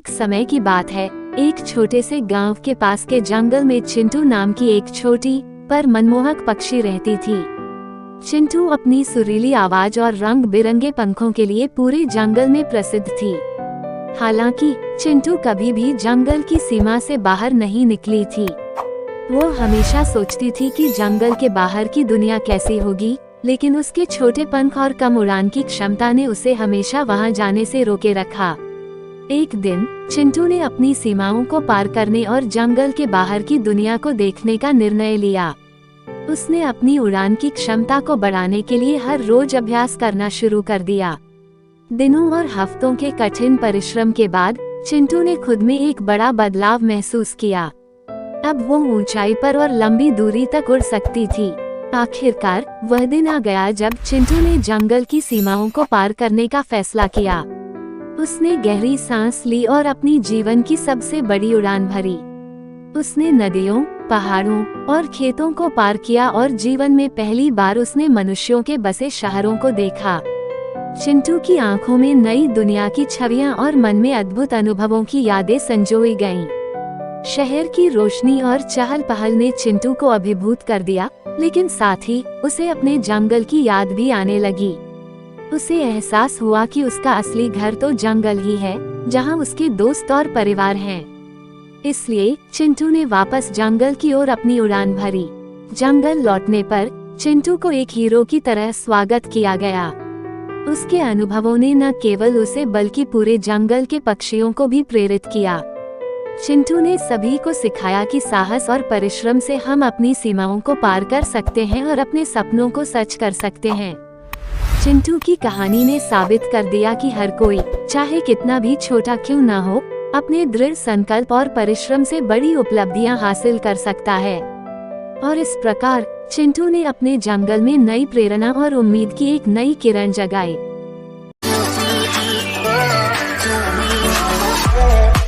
एक समय की बात है। एक छोटे से गांव के पास के जंगल में चिंटू नाम की एक छोटी पर मनमोहक पक्षी रहती थी। चिंटू अपनी सुरीली आवाज और रंग बिरंगे पंखों के लिए पूरे जंगल में प्रसिद्ध थी। हालांकि चिंटू कभी भी जंगल की सीमा से बाहर नहीं निकली थी। वो हमेशा सोचती थी कि जंगल के बाहर की दुनिया कैसी होगी, लेकिन उसके छोटे पंख और कम उड़ान की क्षमता ने उसे हमेशा वहां जाने से रोके रखा। एक दिन चिंटू ने अपनी सीमाओं को पार करने और जंगल के बाहर की दुनिया को देखने का निर्णय लिया। उसने अपनी उड़ान की क्षमता को बढ़ाने के लिए हर रोज अभ्यास करना शुरू कर दिया। दिनों और हफ्तों के कठिन परिश्रम के बाद चिंटू ने खुद में एक बड़ा बदलाव महसूस किया। अब वो ऊंचाई पर और लंबी दूरी तक उड़ सकती थी। आखिरकार वह दिन आ गया जब चिंटू ने जंगल की सीमाओं को पार करने का फैसला किया। उसने गहरी सांस ली और अपनी जीवन की सबसे बड़ी उड़ान भरी। उसने नदियों, पहाड़ों और खेतों को पार किया और जीवन में पहली बार उसने मनुष्यों के बसे शहरों को देखा। चिंटू की आंखों में नई दुनिया की छवियां और मन में अद्भुत अनुभवों की यादें संजोई गईं। शहर की रोशनी और चहल पहल ने चिंटू को अभिभूत कर दिया, लेकिन साथ ही उसे अपने जंगल की याद भी आने लगी। उसे एहसास हुआ कि उसका असली घर तो जंगल ही है, जहां उसके दोस्त और परिवार हैं। इसलिए चिंटू ने वापस जंगल की ओर अपनी उड़ान भरी। जंगल लौटने पर चिंटू को एक हीरो की तरह स्वागत किया गया। उसके अनुभवों ने न केवल उसे बल्कि पूरे जंगल के पक्षियों को भी प्रेरित किया। चिंटू ने सभी को सिखाया कि साहस और परिश्रम से हम अपनी सीमाओं को पार कर सकते हैं और अपने सपनों को सच कर सकते हैं। चिंटू की कहानी ने साबित कर दिया कि हर कोई, चाहे कितना भी छोटा क्यों ना हो, अपने दृढ़ संकल्प और परिश्रम से बड़ी उपलब्धियां हासिल कर सकता है। और इस प्रकार चिंटू ने अपने जंगल में नई प्रेरणा और उम्मीद की एक नई किरण जगाई।